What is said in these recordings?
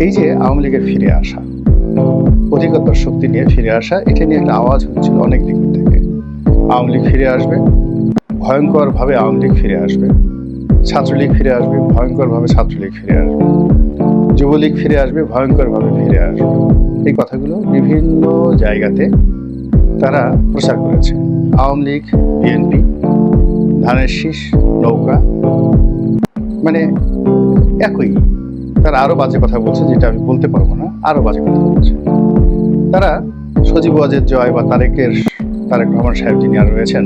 এই যে আওয়ামী লীগের ফিরে আসা, অধিকতর শক্তি নিয়ে ফিরে আসা, এটা নিয়ে একটা আওয়াজ হচ্ছিল অনেক দিক থেকে। আওয়ামী লীগ ফিরে আসবে, ভয়ঙ্করভাবে আওয়ামী লীগ ফিরে আসবে, ছাত্রলীগ ফিরে আসবে, ভয়ঙ্করভাবে ছাত্রলীগ ফিরে আসবে, যুবলীগ ফিরে আসবে, ভয়ঙ্করভাবে ফিরে আসবে। এই কথাগুলো বিভিন্ন জায়গাতে তারা প্রচার করেছে। আওয়ামী লীগ, বিএনপি, ধানের শীষ, নৌকা, মানে একই। তারা আরো বাজে কথা বলছে, যেটা আমি বলতে পারবো না, আরো বাজে কথা বলছে। তারা সজীব ওয়াজেদ জয় বা তারেক রহমান সাহেব যিনি আর রয়েছেন,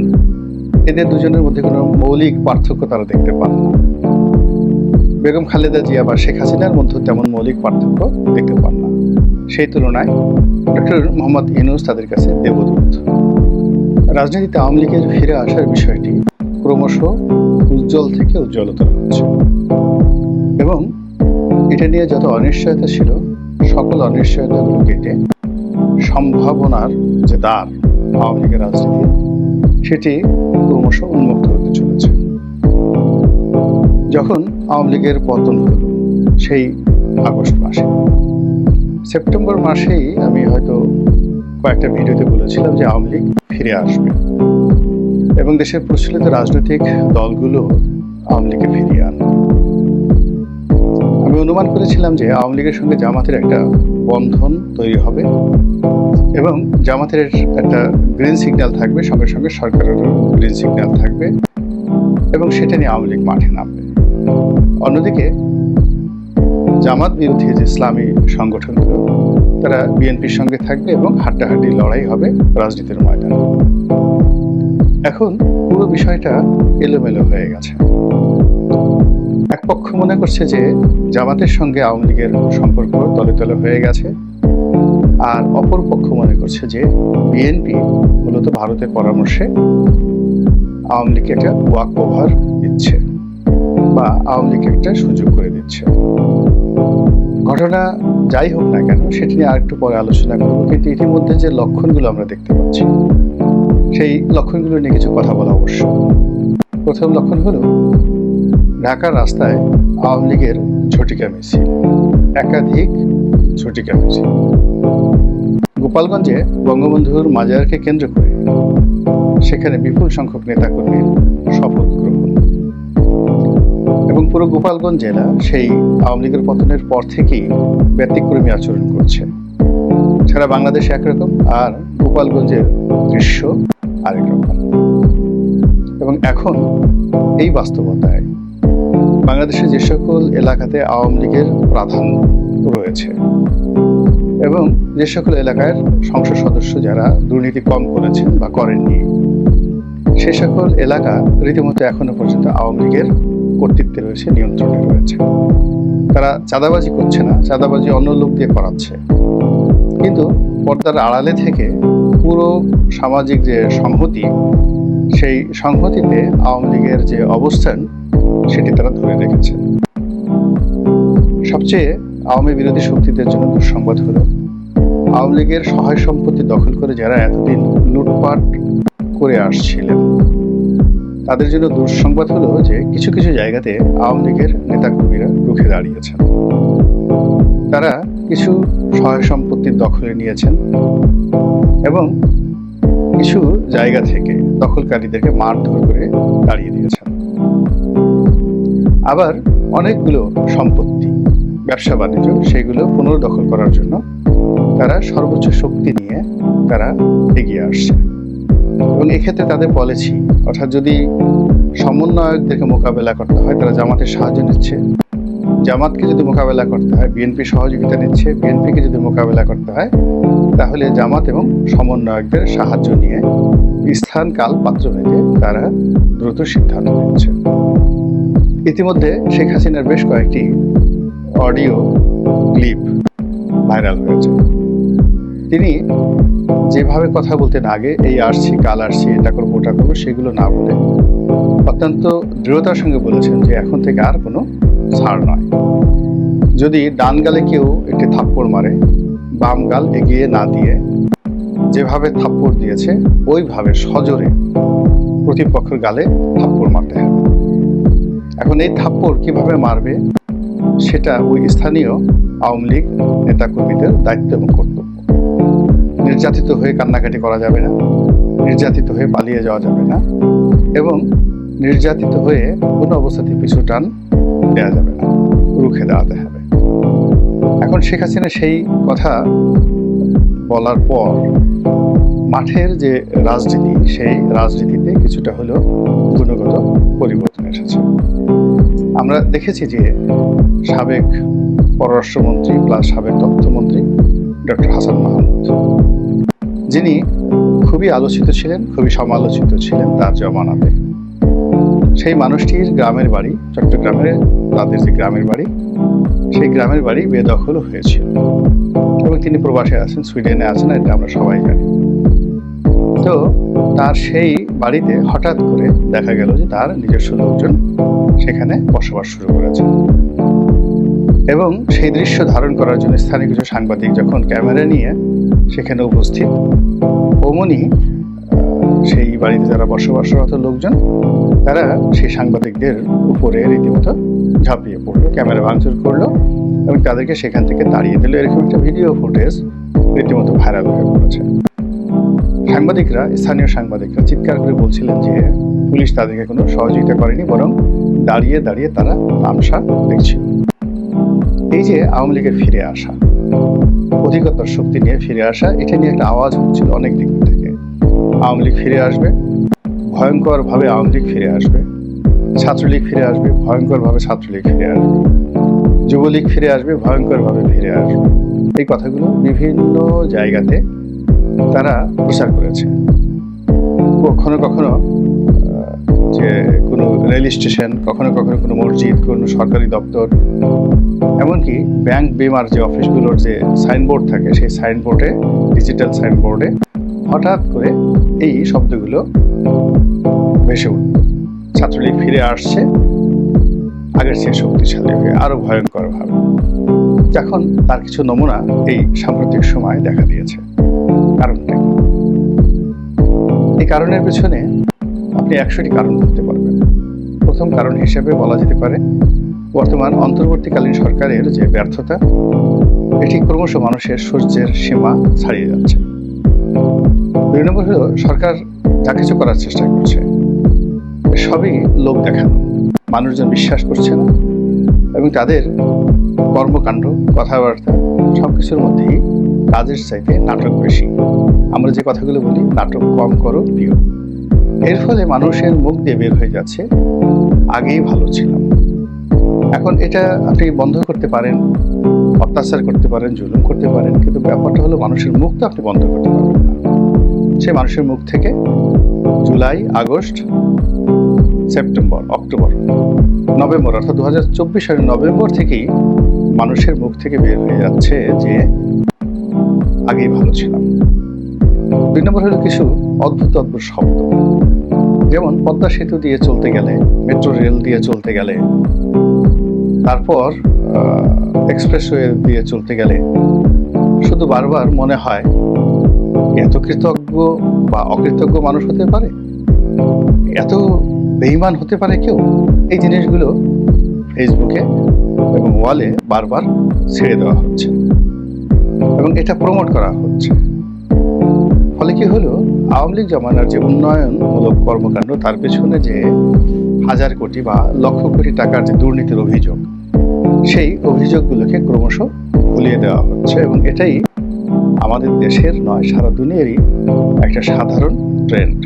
এদের দুজনের মধ্যে কোনো মৌলিক পার্থক্য তারা দেখতে পান না। বেগম খালেদা জিয়া বা শেখ হাসিনার মধ্যে তেমন মৌলিক পার্থক্য দেখতে পান না। সেই তুলনায় ডক্টর মোহাম্মদ ইউনূস তাদের কাছে দেবদূত। রাজনীতিতে আওয়ামী লীগের ফিরে আসার বিষয়টি ক্রমশ উজ্জ্বল থেকে উজ্জ্বলতর হচ্ছে, এবং এটা নিয়ে যত অনিশ্চয়তা ছিল, সকল অনিশ্চয়তাগুলো কেটে সম্ভাবনার যে দ্বার আওয়ামী লীগের রাজনীতি, সেটি ক্রমশ উন্মুক্ত হতে চলেছে। যখন আওয়ামী লীগের পতন হল সেই আগস্ট মাসে, সেপ্টেম্বর মাসেই আমি হয়তো কয়েকটা ভিডিওতে বলেছিলাম যে আওয়ামী লীগ ফিরে আসবে এবং দেশের প্রচলিত রাজনৈতিক দলগুলো আওয়ামী লীগকে ফিরিয়ে আনবে। আমি অনুমান করেছিলাম যে আওয়ামী লীগের সঙ্গে জামাতের একটা বন্ধন তৈরি হবে এবং জামাতের একটা গ্রিন সিগন্যাল থাকবে, সঙ্গে সঙ্গে সরকারেরও গ্রিন সিগন্যাল থাকবে এবং সেটা নিয়ে আওয়ামী লীগ মাঠে নামবে। অন্যদিকে জামাত বিরোধী যে ইসলামী সংগঠনগুলো, তারা বিএনপির সঙ্গে থাকবে এবং হাড্ডাহাড্ডি লড়াই হবে রাজনীতির ময়দানে। এখন পুরো বিষয়টা এলোমেলো হয়ে গেছে। এক পক্ষ মনে করছে যে জামাতের সঙ্গে আওয়ামী লীগের সম্পর্ক তলে তলে হয়ে গেছে, আর অপর পক্ষ মনে করছে যে বিএনপি মূলত ভারতের পরামর্শে আওয়ামী লীগকে একটা ওয়াক ওভার দিচ্ছে বা আওয়ামী লীগকে একটা সুযোগ করে দিচ্ছে। ঘটনা যাই হোক না কেন, সেটি নিয়ে আরেকটু পরে আলোচনা করবো, কিন্তু ইতিমধ্যে যে লক্ষণগুলো আমরা দেখতে পাচ্ছি, সেই লক্ষণগুলো নিয়ে কিছু কথা বলা আবশ্যক। প্রথম লক্ষণ হলো ঢাকার রাস্তায় আওয়ামী লীগের ঝটিকা মিছিল, একাধিক ঝটিকা মিছিল। গোপালগঞ্জে বঙ্গবন্ধুর মাজারকে কেন্দ্র করে সেখানে বিপুল সংখ্যক নেতাকর্মীর শপথ গ্রহণ, এবং পুরো গোপালগঞ্জ জেলা সেই আওয়ামী লীগের পতনের পর থেকেই ব্যতিক্রমী আচরণ করছে। সারা বাংলাদেশে একরকম, আর গোপালগঞ্জের দৃশ্য আরেক রকম। এবং এখন এই বাস্তবতায় বাংলাদেশের যে সকল এলাকাতে আওয়ামী লীগের প্রাধান্য রয়েছে এবং যে সকল এলাকার সংসদ সদস্য যারা দুর্নীতি কম করেছেন বা করেননি, সে সকল এলাকা রীতিমতো এখনো পর্যন্ত আওয়ামী লীগের কর্তৃত্বে রয়েছে, নিয়ন্ত্রণে রয়েছে। তারা চাঁদাবাজি করছে না, চাঁদাবাজি অন্য লোক দিয়ে করাচ্ছে, কিন্তু পর্দার আড়ালে থেকে পুরো সামাজিক যে সংহতি, সেই সংহতিতে আওয়ামী লীগের যে অবস্থান, সেটি তারা ধরে রেখেছে। সবচেয়ে আওয়ামী বিরোধী শক্তিদের জন্য দুঃসংবাদ হলো আওয়ামী লীগের সহায় সম্পত্তি দখল করে যারা এতদিন লুটপাট করে আসছিলেন, তাদের জন্য দুঃসংবাদ হলো যে কিছু কিছু জায়গাতে আওয়ামী লীগের নেতাকর্মীরা রুখে দাঁড়িয়েছেন। তারা কিছু সহায় সম্পত্তির দখলে নিয়েছেন এবং কিছু জায়গা থেকে দখলকারীদেরকে মারধর করে দাঁড়িয়ে দিয়েছেন। আবার অনেকগুলো সম্পত্তি, ব্যবসা বাণিজ্য, সেগুলো পুনর্দখল করার জন্য তারা সর্বোচ্চ শক্তি নিয়ে তারা এগিয়ে আসছে। এবং এক্ষেত্রে তাদের পলিসি, অর্থাৎ যদি সমন্বয়কদেরকে মোকাবেলা করতে হয়, তারা জামাতের সাহায্য নিচ্ছে। জামাতকে যদি মোকাবেলা করতে হয়, বিএনপি সহযোগিতা নিচ্ছে। বিএনপিকে যদি মোকাবেলা করতে হয়, তাহলে জামাত এবং সমন্বয়কদের সাহায্য নিয়ে স্থান কাল পাত্র ভেদে তারা দ্রুত সিদ্ধান্ত নিচ্ছে। ইতিমধ্যে শেখ হাসিনার বেশ কয়েকটি অডিও ক্লিপ ভাইরাল হয়েছে। তিনি যেভাবে কথা বলতেন আগে, এই আসছি, কাল আসছি, এটা করবো, ওটা করবো, সেগুলো না বলে অত্যন্ত দৃঢ়তার সঙ্গে বলেছেন যে এখন থেকে আর কোনো ছাড় নয়। যদি ডান গালে কেউ একটি থাপ্পড় মারে, বাম গাল এগিয়ে না দিয়ে যেভাবে থাপ্পড় দিয়েছে ওইভাবে সজোরে প্রতিপক্ষের গালে থাপ্পড় মারতে হবে। এখন এই থাপ্পড় কিভাবে মারবে সেটা ওই স্থানীয় আওয়ামী লীগ নেতাকর্মীদের দায়িত্ব এবং কর্তব্য। নির্যাতিত হয়ে কান্নাকাটি করা যাবে না, নির্যাতিত হয়ে পালিয়ে যাওয়া যাবে না, এবং নির্যাতিত হয়ে কোনো অবস্থাতে পিছু টান দেওয়া যাবে না, রুখে দাঁড়াতে হবে। এখন শেখ হাসিনা সেই কথা বলার পর মাঠের যে রাজনীতি, সেই রাজনীতিতে কিছুটা হলেও গুণগত পরিবর্তন এসেছে। আমরা দেখেছি যে সাবেক পররাষ্ট্রমন্ত্রী প্লাস সাবেক তথ্যমন্ত্রী ডক্টর হাসান মাহমুদ, যিনি খুবই আলোচিত ছিলেন, খুবই সমালোচিত ছিলেন তার জমানাতে, সেই মানুষটির গ্রামের বাড়ি চট্টগ্রামের, তাদের যে গ্রামের বাড়ি, সেই গ্রামের বাড়ি বেদখল হয়েছিল এবং তিনি প্রবাসে আছেন, সুইডেনে আছেন, এটা আমরা সবাই জানি। তো তার সেই বাড়িতে হঠাৎ করে দেখা গেল যে তার নিজস্ব লোকজন সেখানে বসবাস শুরু করেছে এবং সেই দৃশ্য ধারণ করার জন্য স্থানীয় কিছু সাংবাদিক যখন ক্যামেরা নিয়ে সেখানে উপস্থিত, অমনি সেই বাড়িতে যারা বসবাসরত লোকজন তারা সেই সাংবাদিকদের উপরে রীতিমতো ঝাঁপিয়ে পড়লো, ক্যামেরা ভাঙচুর করলো এবং তাদেরকে সেখান থেকে তাড়িয়ে দিল। এরকম একটা ভিডিও ফুটেজ রীতিমতো ভাইরাল হয়ে পড়েছে। স্থানীয় সাংবাদিকরা চিৎকার করে বলছিলেন যে পুলিশ তাদেরকে কোনো সহযোগিতা করেনি, বরং দাঁড়িয়ে দাঁড়িয়ে তারা তামাশা দেখছিল। এই যে আওয়ামী লীগের ফিরে আসা, অধিকতর শক্তি নিয়ে ফিরে আসা, এটা নিয়ে একটা আওয়াজ হচ্ছিল অনেক দিক থেকে। আওয়ামী লীগ ফিরে আসবে, ভয়ঙ্করভাবে আওয়ামী লীগ ফিরে আসবে, ছাত্রলীগ ফিরে আসবে, ভয়ঙ্করভাবে ছাত্রলীগ ফিরে আসবে, যুবলীগ ফিরে আসবে, ভয়ঙ্করভাবে ফিরে আসবে। এই কথাগুলো বিভিন্ন জায়গাতে তারা প্রচার করেছে। কখনো কখনো যে কোনো রেল স্টেশন, কখনো কখনো কোনো মসজিদ, কোনো সরকারি দপ্তর, এমনকি ব্যাংক বিমার যে অফিসগুলোর যে সাইনবোর্ড থাকে, সেই সাইনবোর্ডে, ডিজিটাল সাইনবোর্ডে হঠাৎ করে এই শব্দগুলো ভেসে উঠত। ছাত্রলীগ ফিরে আসছে আগের চেয়ে শক্তিশালী হয়ে, আরো ভয়ঙ্করভাবে। এখন তার কিছু নমুনা এই সাম্প্রতিক সময় দেখা দিয়েছে। কারণটা কি? এই কারণের পেছনে আপনি 100টি কারণ ধরতে পারবেন। প্রথম কারণ হিসেবে বলা যেতে পারে বর্তমান অন্তর্বর্তীকালীন সরকারের যে ব্যর্থতা, এটি ক্রমশ মানুষের সহ্যের সীমা ছাড়িয়ে যাচ্ছে। 2 নম্বর হলো সরকার যা কিছু করার চেষ্টা করছে সবই লোক দেখানো, মানুষজন বিশ্বাস করছে না এবং তাদের কর্মকাণ্ড, কথাবার্তা সবকিছুর মধ্যেই কাজের চাইতে নাটক বেশি। আমরা যে কথাগুলো বলি, নাটক কম করো প্রিয়। এর ফলে মানুষের মুখ দিয়ে বের হয়ে যাচ্ছে আগেই ভালো ছিলাম। এখন এটা আপনি বন্ধ করতে পারেন, অত্যাচার করতে পারেন, জুলুম করতে পারেন, কিন্তু ব্যাপারটা হলো মানুষের মুখ তো আপনি বন্ধ করতে পারবেন না। সে মানুষের মুখ থেকে July, August, September, October, November, অর্থাৎ 2024 সালের নভেম্বর থেকেই মানুষের মুখ থেকে বের হয়ে যাচ্ছে যে আগেই ভালো ছিলাম। 2 নম্বর হলো কিছু অদ্ভুত অদ্ভুত শব্দ, যেমন পদ্মা সেতু দিয়ে চলতে গেলে, মেট্রো রেল দিয়ে চলতে গেলে, তারপর এক্সপ্রেসওয়ে দিয়ে চলতে গেলে শুধু বারবার মনে হয় এত কৃতজ্ঞ বা অকৃতজ্ঞ মানুষ হতে পারে, এত বেঈমান হতে পারে কেউ। এই জিনিসগুলো ফেসবুকে এবং ওয়ালে বারবার ছেড়ে দেওয়া হচ্ছে এবং এটা প্রমোট করা হচ্ছে। ফলে কি হলো, আওয়ামী লীগ জমানার যে উন্নয়নমূলক কর্মকাণ্ড, তার পেছনে যে হাজার কোটি বা লক্ষ কোটি টাকার যে দুর্নীতির অভিযোগ, সেই অভিযোগগুলোকে ক্রমশ ভুলিয়ে দেওয়া হচ্ছে এবং এটাই আমাদের দেশের নয়, সারা দুনিয়ারই একটা সাধারণ ট্রেন্ড।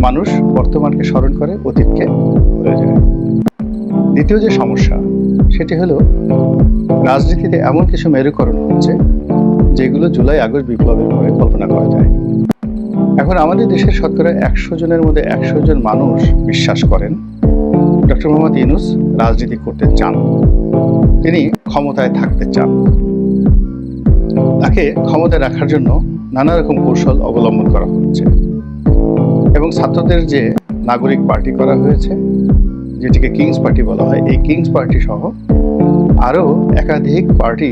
মানুষ বর্তমানকে স্মরণ করে, অতীতকে ভুলে যায়। দ্বিতীয় যে সমস্যা, সেটি হলো রাজনীতিতে এমন কিছু মেরুকরণ হচ্ছে যেগুলো জুলাই আগস্ট বিপ্লবের পরে কল্পনা করা যায়। এখন আমাদের দেশের শতকরা 100 জনের মধ্যে 100 জন মানুষ বিশ্বাস করেন ডক্টর মোহাম্মদ ইউনূস রাজনীতি করতে চান, তিনি ক্ষমতায় থাকতে চান। তাকে ক্ষমতায় রাখার জন্য নানা রকম কৌশল অবলম্বন করা হচ্ছে এবং ছাত্রদের যে নাগরিক পার্টি করা হয়েছে, যেটিকে কিংস পার্টি বলা হয়, এই কিংস পার্টি সহ আরও একাধিক পার্টি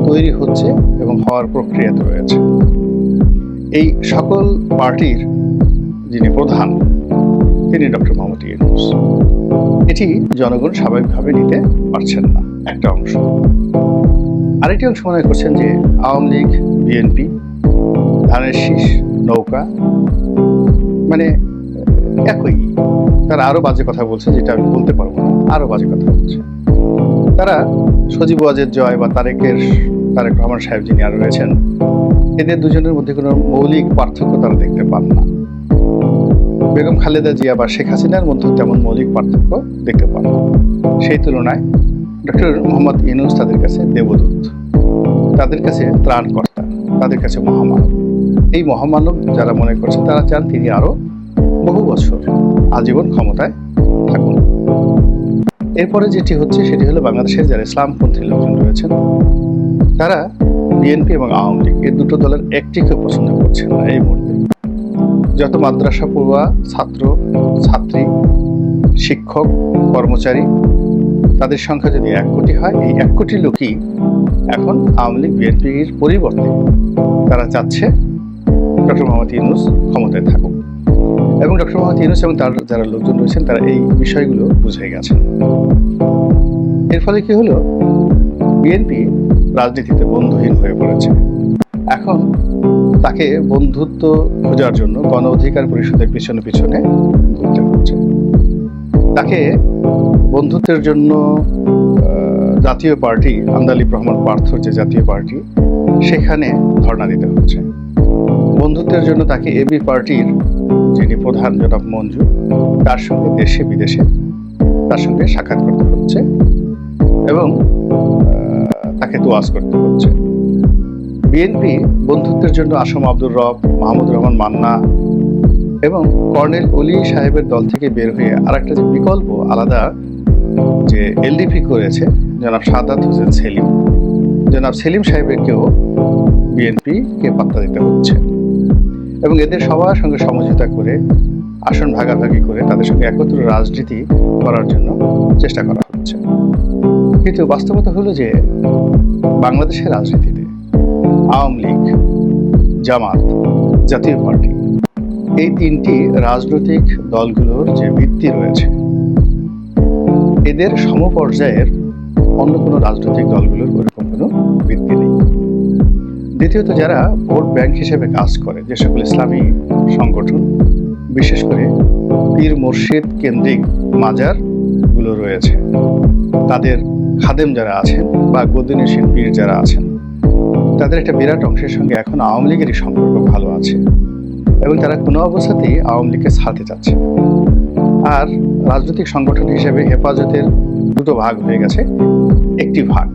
তৈরি হচ্ছে এবং হওয়ার প্রক্রিয়াতে রয়েছে। এই সকল পার্টির যিনি প্রধান, তিনি ডক্টর মোহাম্মদ ইউনূস। এটি জনগণ স্বাভাবিকভাবে নিতে পারছেন না একটা অংশ। আরেকটি অংশ মনে করছেন যে আওয়ামী লীগ, বিএনপি, ধানের শীষ, নৌকা, মানে একই। তারা আরো বাজে কথা বলছে, যেটা আমি বলতে পারবো না, আরো বাজে কথা বলছে। তারা সজীব ওয়াজেদ জয় বা তারেক রহমান সাহেব যিনি আরো রয়েছেন, এদের দুজনের মধ্যে কোনো মৌলিক পার্থক্য তারা দেখতে পান না। বেগম খালেদা জিয়া বা শেখ হাসিনার মধ্যে তেমন মৌলিক পার্থক্য দেখতে পান না। সেই তুলনায় ডক্টর মোহাম্মদ ইউনূস তাদের কাছে দেবদূত, তাদের কাছে ত্রাণকর্তা, তাদের কাছে মহামানব। এই মহামানব যারা মনে করছে তারা চান তিনি আরো বহু বছর আজীবন ক্ষমতায় থাকুন। এরপরে যেটি হচ্ছে সেটি হলো বাংলাদেশের যারা ইসলামপন্থী লোকজন রয়েছেন, তারা বিএনপি এবং আওয়ামী লীগ এই দুটো দলের একটিকে পছন্দ করছেন না এই মুহূর্তে। যত মাদ্রাসা পড়ুয়া, ছাত্র, ছাত্রী, শিক্ষক, কর্মচারী, তাদের সংখ্যা যদি 1 কোটি হয়, এই 1 কোটি লোকই এখন আওয়ামী লীগ, বিএনপির পরিবর্তে তারা চাচ্ছে ডক্টর মোহাম্মদ ইউনূস ক্ষমতায় থাকুক। এবং ডক্টর মোহাম্মদ ইউনূস এবং তার যারা লোকজন রয়েছেন তারা এই বিষয়গুলো বুঝে গেছেন। এর ফলে কি হলো, বিএনপি রাজনীতিতে বন্ধুহীন হয়ে পড়েছে। এখন তাকে বন্ধুত্ব খোঁজার জন্য গণ অধিকার পরিষদের পিছনে পিছনে ঘুরতে হচ্ছে। তাকে বন্ধুত্বের জন্য জাতীয় পার্টি, আন্দালিব রহমান পার্থর যে জাতীয় পার্টি, সেখানে ধর্ণা দিতে হচ্ছে। বন্ধুত্বের জন্য তাকে এবি পার্টির যিনি প্রধান জনাব মঞ্জু, তার সঙ্গে দেশে বিদেশে তার সঙ্গে সাক্ষাৎ করতে হচ্ছে এবং তাকে তোয়াজ করতে হচ্ছে। বিএনপি বন্ধুত্বের জন্য আসম আব্দুর রব, মাহমুদুর রহমান মান্না এবং কর্নেল অলি সাহেবের দল থেকে বের হয়ে আরেকটা যে বিকল্প আলাদা যে এলডিপি করেছে জনাব সাদাত হোসেন সেলিম, জনাব সেলিম সাহেবকেও বিএনপিকে পাত্তা দিতে হচ্ছে এবং এদের সবার সঙ্গে সমঝোতা করে, আসন ভাগাভাগি করে তাদের সঙ্গে একত্র রাজনীতি করার জন্য চেষ্টা করা হচ্ছে। কিন্তু বাস্তবতা হলো যে বাংলাদেশের রাজনীতিতে আওয়ামী লীগ, জামাত, জাতীয় পার্টি, এই 3টি রাজনৈতিক দলগুলোর যে ভিত্তি রয়েছে, এদের সমপর্যায়ের অন্য কোনো রাজনৈতিক দলগুলোর ওরকম কোনো ভিত্তি নেই। দ্বিতীয়ত, যারা ভোট ব্যাংক হিসেবে কাজ করে, যে সকল ইসলামী সংগঠন, বিশেষ করে পীর মুর্শিদ কেন্দ্রিক মাজারগুলো রয়েছে, তাদের খাদেম যারা আছেন বা গদিনশীল পীর যারা আছেন, তাদের একটা বিরাট অংশের সঙ্গে এখন আওয়ামী লীগেরই সম্পর্ক ভালো আছে এবং তারা কোনো অবস্থাতেই আওয়ামী লীগকে ছাড়তে চাচ্ছে না। আর রাজনৈতিক সংগঠন হিসেবে হেফাজতের 2টো ভাগ হয়ে গেছে, একটি ভাগ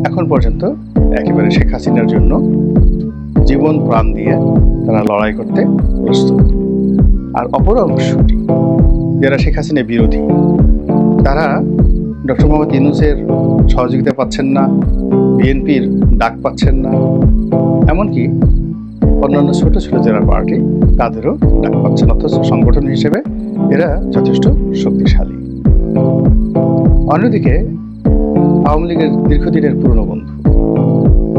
এখন পর্যন্ত একেবারে শেখ হাসিনার জন্য জীবন প্রাণ দিয়ে তারা লড়াই করতে প্রস্তুত। আর অপর অংশটি যারা শেখ হাসিনা বিরোধী, তারা ডক্টর মোহাম্মদ ইউনূসের সহযোগিতা পাচ্ছেন না, বিএনপির ডাক পাচ্ছেন না, এমনকি অন্যান্য ছোট ছোট যারা পার্টি তাদেরও ডাক পাচ্ছেন, অথচ সংগঠন হিসেবে এরা যথেষ্ট শক্তিশালী। অন্যদিকে আওয়ামী লীগের দীর্ঘদিনের পুরনো বন্ধু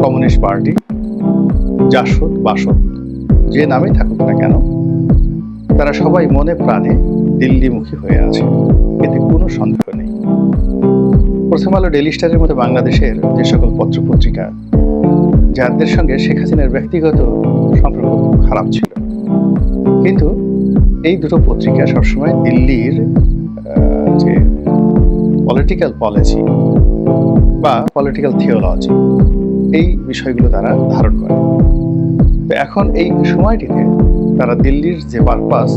কমিউনিস্ট পার্টি, জাসদ, বাসদ, যে নামেই থাকুক না কেন, তারা সবাই মনে প্রাণে দিল্লিমুখী হয়ে আছে, এতে কোনো সন্দেহ নেই। প্রথম আলো, ডেইলি স্টারের মতো বাংলাদেশের যে সকল পত্রপত্রিকা যাদের সঙ্গে শেখ হাসিনার ব্যক্তিগত সম্পর্ক খুব খারাপ ছিল, কিন্তু এই দুটো পত্রিকা সবসময় দিল্লির যে পলিটিক্যাল পলিসি বা পলিটিক্যাল থিওলজি, এই বিষয়গুলো তারা ধারণ করে। তো এখন এই সময়টিতে তারা দিল্লির যে পারপাস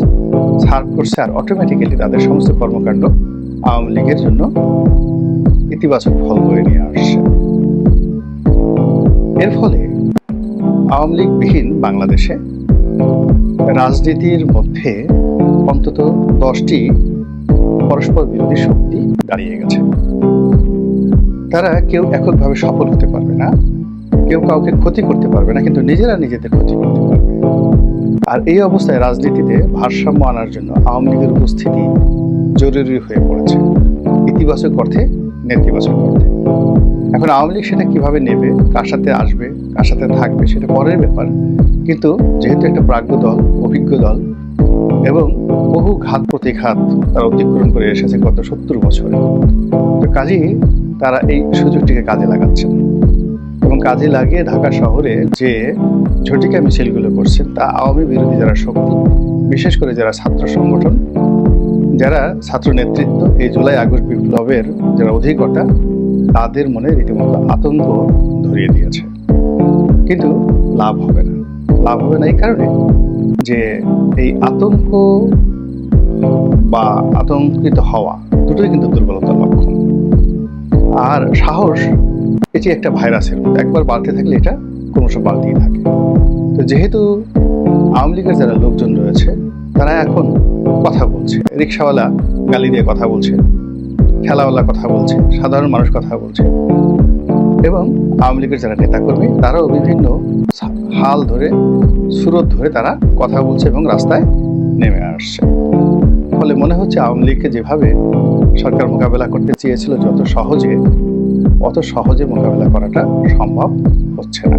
সার্ভ করছে, আর অটোমেটিক্যালি তাদের সমস্ত কর্মকাণ্ড আওয়ামী লীগের জন্য ইতিবাচক ফল বয়ে নিয়ে আসছে। এর ফলে আওয়ামী লীগবিহীন বাংলাদেশে রাজনীতির মধ্যে অন্তত 10টি পরস্পর বিরোধী শক্তি দাঁড়িয়ে গেছে। তারা কেউ এককভাবে সফল হতে পারবে না, কেউ কাউকে ক্ষতি করতে পারবে না, কিন্তু নিজেরা নিজেদের ক্ষতি করতে পারবে। আর এই অবস্থায় রাজনীতিতে ভারসাম্য আনার জন্য আওয়ামী লীগের উপস্থিতি জরুরি হয়ে পড়েছে, ইতিবাচক অর্থে, নেতিবাচক অর্থে। এখন আওয়ামী লীগ সেটা কিভাবে নেবে, কার সাথে আসবে, কার সাথে থাকবে, সেটা পরের ব্যাপার। কিন্তু যেহেতু একটা প্রাজ্ঞ দল, অভিজ্ঞ দল, এবং বহু ঘাত প্রতিঘাত তারা অতিক্রম করে এসেছে গত 70 বছরে। তো কাজেই তারা এই সুযোগটিকে কাজে লাগাচ্ছেন এবং কাজে লাগিয়ে ঢাকা শহরে যে ঝটিকা মিছিলগুলো করছেন তা আওয়ামী বিরোধী যারা শক্তি, বিশেষ করে যারা ছাত্র সংগঠন, যারা ছাত্র নেতৃত্ব, এই জুলাই আগস্ট বিপ্লবের যারা অধিকর্তা, তাদের মনে রীতিমতো আতঙ্ক ধরিয়ে দিয়েছে। কিন্তু লাভ হবে না। লাভ হবে না এই কারণে যে এই আতঙ্ক বা আতঙ্কিত হওয়া দুটোই কিন্তু দুর্বলতার লক্ষণ। আর সাহস এটি একটা ভাইরাসের মতো, একবার বাড়তে থাকলে এটা ক্রমশ বাড়তেই থাকে। তো যেহেতু আওয়ামী লীগের যারা লোকজন রয়েছে তারা এখন কথা বলছে, রিক্সাওয়ালা গালি দিয়ে কথা বলছে, ঠেলাওয়ালা কথা বলছে, সাধারণ মানুষ কথা বলছে, এবং আওয়ামী লীগের যারা নেতাকর্মী তারাও বিভিন্ন হাল ধরে, সুরত ধরে তারা কথা বলছে এবং রাস্তায় নেমে আসছে। ফলে মনে হচ্ছে আওয়ামী লীগকে যেভাবে সরকার মোকাবেলা করতে চেয়েছিল অত সহজে মোকাবেলা করাটা সম্ভব হচ্ছে না।